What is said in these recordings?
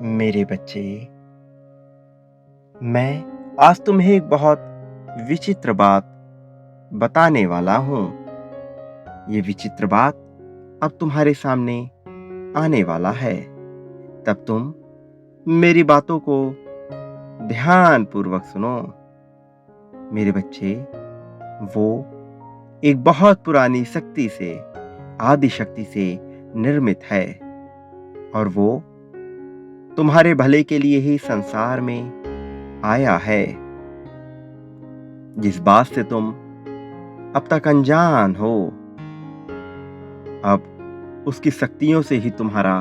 मेरे बच्चे, मैं आज तुम्हें एक बहुत विचित्र बात बताने वाला हूँ। ये विचित्र बात अब तुम्हारे सामने आने वाला है। तब तुम मेरी बातों को ध्यानपूर्वक सुनो। मेरे बच्चे, वो एक बहुत पुरानी शक्ति से, आदि शक्ति से निर्मित है और वो तुम्हारे भले के लिए ही संसार में आया है। जिस बात से तुम अब तक अनजान हो, अब उसकी शक्तियों से ही तुम्हारा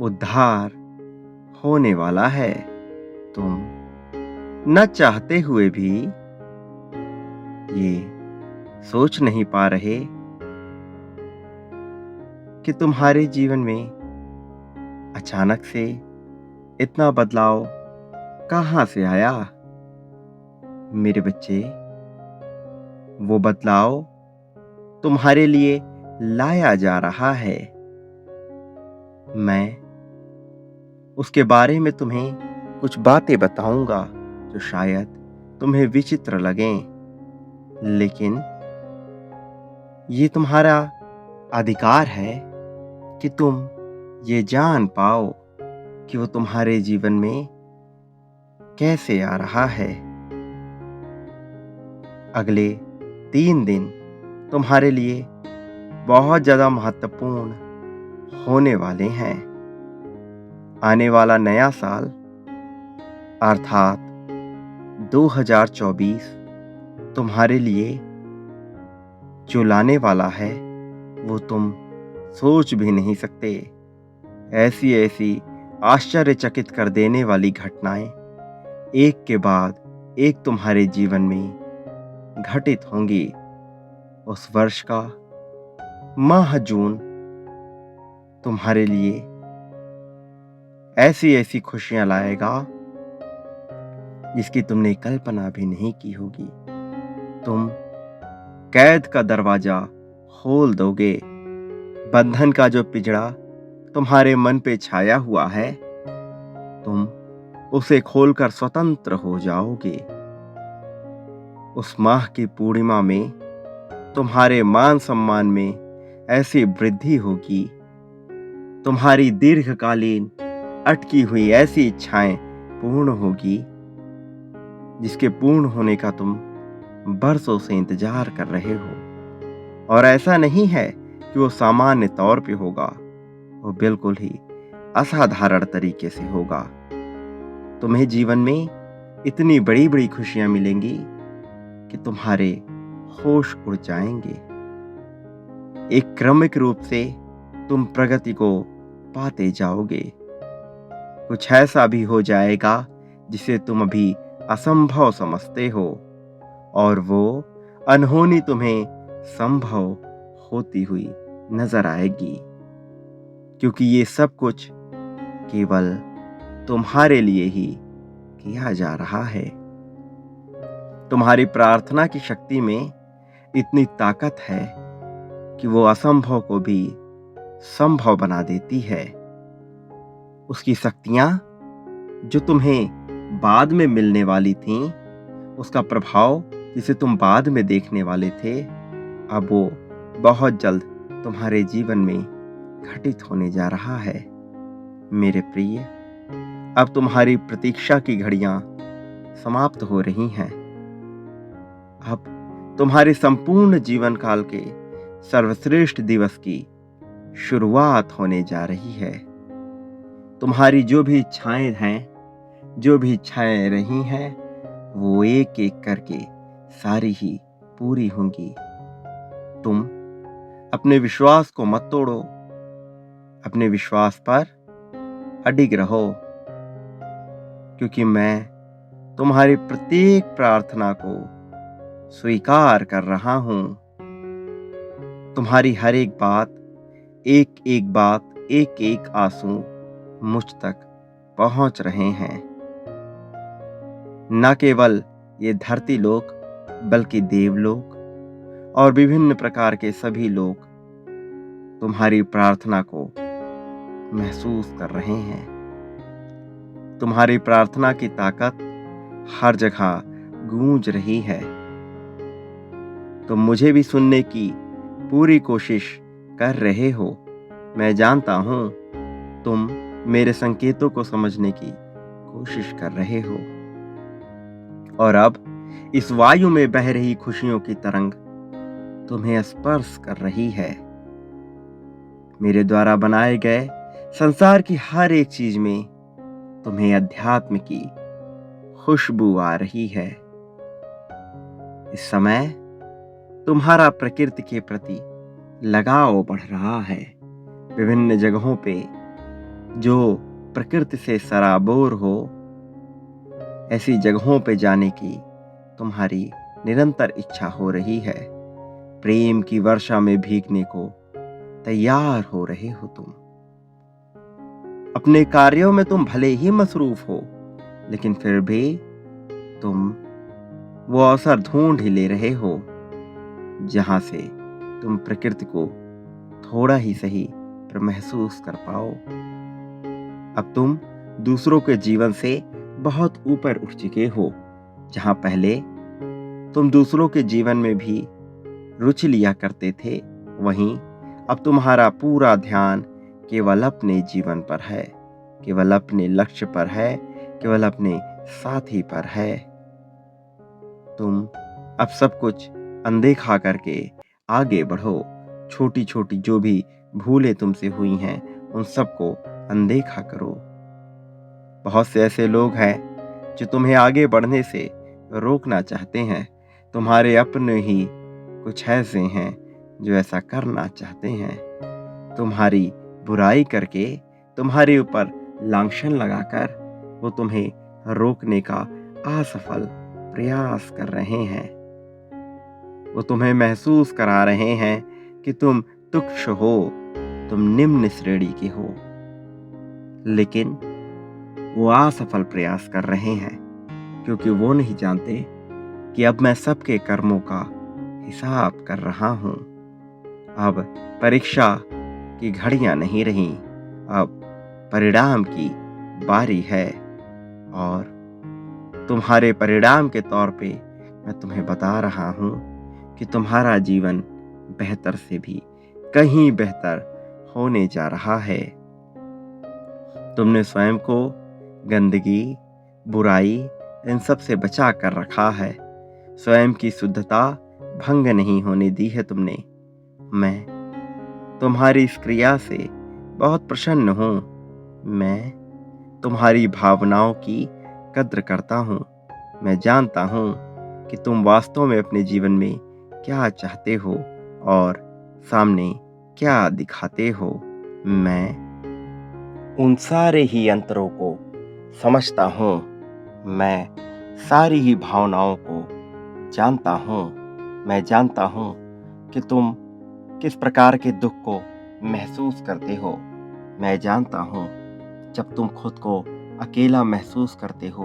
उद्धार होने वाला है। तुम न चाहते हुए भी ये सोच नहीं पा रहे कि तुम्हारे जीवन में अचानक से इतना बदलाव कहां से आया। मेरे बच्चे, वो बदलाव तुम्हारे लिए लाया जा रहा है। मैं उसके बारे में तुम्हें कुछ बातें बताऊंगा जो शायद तुम्हें विचित्र लगें, लेकिन ये तुम्हारा अधिकार है कि तुम ये जान पाओ कि वो तुम्हारे जीवन में कैसे आ रहा है। अगले 3 दिन तुम्हारे लिए बहुत ज्यादा महत्वपूर्ण होने वाले हैं। आने वाला नया साल अर्थात 2024 तुम्हारे लिए जो लाने वाला है वो तुम सोच भी नहीं सकते। ऐसी ऐसी आश्चर्यचकित कर देने वाली घटनाएं एक के बाद एक तुम्हारे जीवन में घटित होंगी। उस वर्ष का माह जून तुम्हारे लिए ऐसी ऐसी खुशियां लाएगा जिसकी तुमने कल्पना भी नहीं की होगी। तुम कैद का दरवाजा खोल दोगे। बंधन का जो पिंजड़ा तुम्हारे मन पे छाया हुआ है, तुम उसे खोलकर स्वतंत्र हो जाओगे। उस माह की पूर्णिमा में तुम्हारे मान सम्मान में ऐसी वृद्धि होगी। तुम्हारी दीर्घकालीन अटकी हुई ऐसी इच्छाएं पूर्ण होगी जिसके पूर्ण होने का तुम बरसों से इंतजार कर रहे हो। और ऐसा नहीं है कि वो सामान्य तौर पे होगा, वो बिल्कुल ही असाधारण तरीके से होगा। तुम्हें जीवन में इतनी बड़ी बड़ी खुशियां मिलेंगी कि तुम्हारे होश उड़ जाएंगे। एक क्रमिक रूप से तुम प्रगति को पाते जाओगे। कुछ ऐसा भी हो जाएगा जिसे तुम अभी असंभव समझते हो और वो अनहोनी तुम्हें संभव होती हुई नजर आएगी, क्योंकि ये सब कुछ केवल तुम्हारे लिए ही किया जा रहा है। तुम्हारी प्रार्थना की शक्ति में इतनी ताकत है कि वो असंभव को भी संभव बना देती है। उसकी शक्तियां जो तुम्हें बाद में मिलने वाली थीं, उसका प्रभाव जिसे तुम बाद में देखने वाले थे, अब वो बहुत जल्द तुम्हारे जीवन में घटित होने जा रहा है। मेरे प्रिय, अब तुम्हारी प्रतीक्षा की घड़ियां समाप्त हो रही हैं। अब तुम्हारे संपूर्ण जीवन काल के सर्वश्रेष्ठ दिवस की शुरुआत होने जा रही है। तुम्हारी जो भी इच्छाएं हैं, जो भी इच्छाएं रही हैं, वो एक एक करके सारी ही पूरी होंगी। तुम अपने विश्वास को मत तोड़ो, अपने विश्वास पर अडिग रहो, क्योंकि मैं तुम्हारी प्रत्येक प्रार्थना को स्वीकार कर रहा हूं। तुम्हारी हर एक बात, एक एक बात, एक एक आंसू मुझ तक पहुंच रहे हैं। न केवल ये धरती लोक, बल्कि देवलोक और विभिन्न प्रकार के सभी लोग तुम्हारी प्रार्थना को महसूस कर रहे हैं। तुम्हारी प्रार्थना की ताकत हर जगह गूंज रही है। तुम मुझे भी सुनने की पूरी कोशिश कर रहे हो। मैं जानता हूं तुम मेरे संकेतों को समझने की कोशिश कर रहे हो। और अब इस वायु में बह रही खुशियों की तरंग तुम्हें स्पर्श कर रही है। मेरे द्वारा बनाए गए संसार की हर एक चीज में तुम्हें अध्यात्म की खुशबू आ रही है। इस समय तुम्हारा प्रकृति के प्रति लगाव बढ़ रहा है। विभिन्न जगहों पे जो प्रकृति से सराबोर हो, ऐसी जगहों पे जाने की तुम्हारी निरंतर इच्छा हो रही है। प्रेम की वर्षा में भीगने को तैयार हो रहे हो तुम। अपने कार्यों में तुम भले ही मसरूफ हो, लेकिन फिर भी तुम वो अवसर ढूंढ ही ले रहे हो जहां से तुम प्रकृति को थोड़ा ही सही पर महसूस कर पाओ। अब तुम दूसरों के जीवन से बहुत ऊपर उठ चुके हो। जहां पहले तुम दूसरों के जीवन में भी रुचि लिया करते थे, वहीं अब तुम्हारा पूरा ध्यान केवल अपने जीवन पर है, केवल अपने लक्ष्य पर है, केवल अपने साथी पर है। तुम अब सब कुछ अनदेखा करके आगे बढ़ो। छोटी छोटी जो भी भूलें तुमसे हुई हैं, उन सबको अनदेखा करो। बहुत से ऐसे लोग हैं जो तुम्हें आगे बढ़ने से रोकना चाहते हैं। तुम्हारे अपने ही कुछ ऐसे हैं जो ऐसा करना चाहते हैं। तुम्हारी बुराई करके, तुम्हारे ऊपर लांछन लगाकर वो तुम्हें रोकने का असफल प्रयास कर रहे हैं। वो तुम्हें महसूस करा रहे हैं कि तुम तुच्छ हो, तुम निम्न श्रेणी के हो। लेकिन वो असफल प्रयास कर रहे हैं, क्योंकि वो नहीं जानते कि अब मैं सबके कर्मों का हिसाब कर रहा हूं। अब परीक्षा की घड़ियां नहीं रही, अब परिणाम की बारी है। और तुम्हारे परिणाम के तौर पे मैं तुम्हें बता रहा हूं कि तुम्हारा जीवन बेहतर से भी कहीं बेहतर होने जा रहा है। तुमने स्वयं को गंदगी, बुराई इन सब से बचा कर रखा है। स्वयं की शुद्धता भंग नहीं होने दी है तुमने। मैं तुम्हारी इस क्रिया से बहुत प्रसन्न हूं। मैं तुम्हारी भावनाओं की कद्र करता हूं। मैं जानता हूं कि तुम वास्तव में अपने जीवन में क्या चाहते हो और सामने क्या दिखाते हो। मैं उन सारे ही अंतरों को समझता हूं। मैं सारी ही भावनाओं को जानता हूं। मैं जानता हूं कि तुम किस प्रकार के दुख को महसूस करते हो। मैं जानता हूं जब तुम खुद को अकेला महसूस करते हो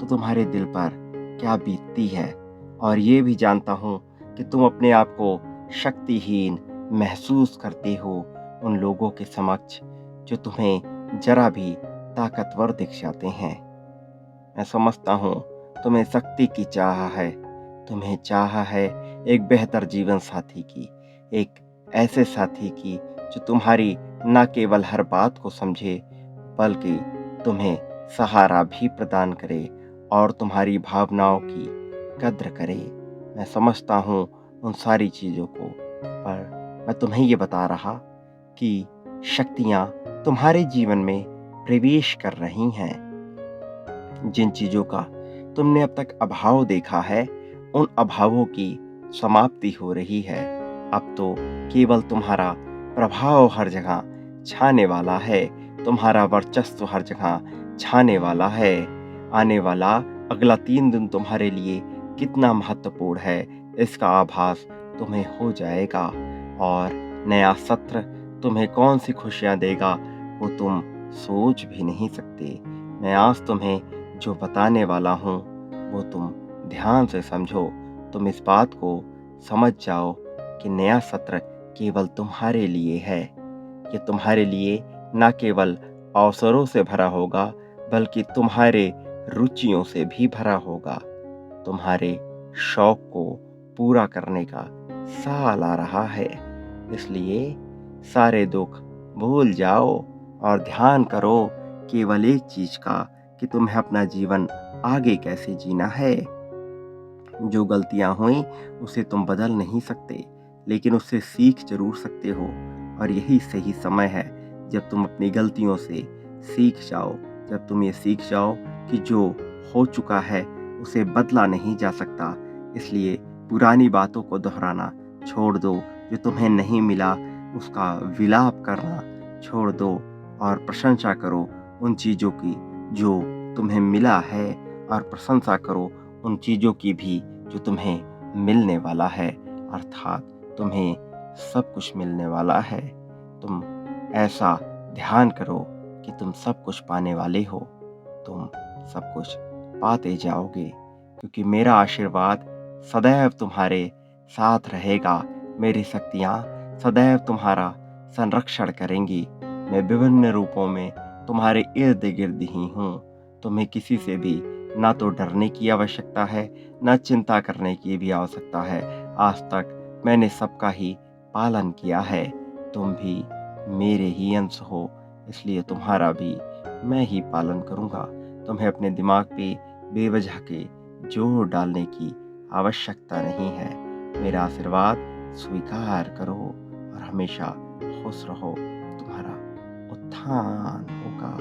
तो तुम्हारे दिल पर क्या बीतती है। और ये भी जानता हूं कि तुम अपने आप को शक्तिहीन महसूस करते हो उन लोगों के समक्ष जो तुम्हें जरा भी ताकतवर दिख जाते हैं। मैं समझता हूँ तुम्हें शक्ति की चाह है। तुम्हें चाह है एक बेहतर जीवन साथी की, एक ऐसे साथी की जो तुम्हारी न केवल हर बात को समझे, बल्कि तुम्हें सहारा भी प्रदान करे और तुम्हारी भावनाओं की कद्र करे। मैं समझता हूँ उन सारी चीज़ों को, पर मैं तुम्हें ये बता रहा कि शक्तियाँ तुम्हारे जीवन में प्रवेश कर रही हैं। जिन चीज़ों का तुमने अब तक अभाव देखा है, उन अभावों की समाप्ति हो रही है। अब तो केवल तुम्हारा प्रभाव हर जगह छाने वाला है, तुम्हारा वर्चस्व हर जगह छाने वाला है। आने वाला अगला 3 दिन तुम्हारे लिए कितना महत्वपूर्ण है, इसका आभास तुम्हें हो जाएगा। और नया सत्र तुम्हें कौन सी खुशियां देगा, वो तुम सोच भी नहीं सकते। मैं आज तुम्हें जो बताने वाला हूँ वो तुम ध्यान से समझो। तुम इस बात को समझ जाओ कि नया सत्र केवल तुम्हारे लिए है। ये तुम्हारे लिए न केवल अवसरों से भरा होगा, बल्कि तुम्हारे रुचियों से भी भरा होगा। तुम्हारे शौक को पूरा करने का साल आ रहा है। इसलिए सारे दुख भूल जाओ और ध्यान करो केवल एक चीज का, कि तुम्हें अपना जीवन आगे कैसे जीना है। जो गलतियां हुई उसे तुम बदल नहीं सकते, लेकिन उससे सीख जरूर सकते हो। और यही सही समय है जब तुम अपनी गलतियों से सीख जाओ, जब तुम ये सीख जाओ कि जो हो चुका है उसे बदला नहीं जा सकता। इसलिए पुरानी बातों को दोहराना छोड़ दो। जो तुम्हें नहीं मिला उसका विलाप करना छोड़ दो और प्रशंसा करो उन चीज़ों की जो तुम्हें मिला है, और प्रशंसा करो उन चीज़ों की भी जो तुम्हें मिलने वाला है। अर्थात तुम्हें सब कुछ मिलने वाला है। तुम ऐसा ध्यान करो कि तुम सब कुछ पाने वाले हो। तुम सब कुछ पाते जाओगे, क्योंकि मेरा आशीर्वाद सदैव तुम्हारे साथ रहेगा। मेरी शक्तियाँ सदैव तुम्हारा संरक्षण करेंगी। मैं विभिन्न रूपों में तुम्हारे इर्द गिर्द ही हूँ। तुम्हें किसी से भी ना तो डरने की आवश्यकता है, ना चिंता करने की भी आवश्यकता है। आज तक मैंने सबका ही पालन किया है। तुम भी मेरे ही अंश हो, इसलिए तुम्हारा भी मैं ही पालन करूँगा। तुम्हें अपने दिमाग पे बेवजह के जोर डालने की आवश्यकता नहीं है। मेरा आशीर्वाद स्वीकार करो और हमेशा खुश रहो। तुम्हारा उत्थान होगा।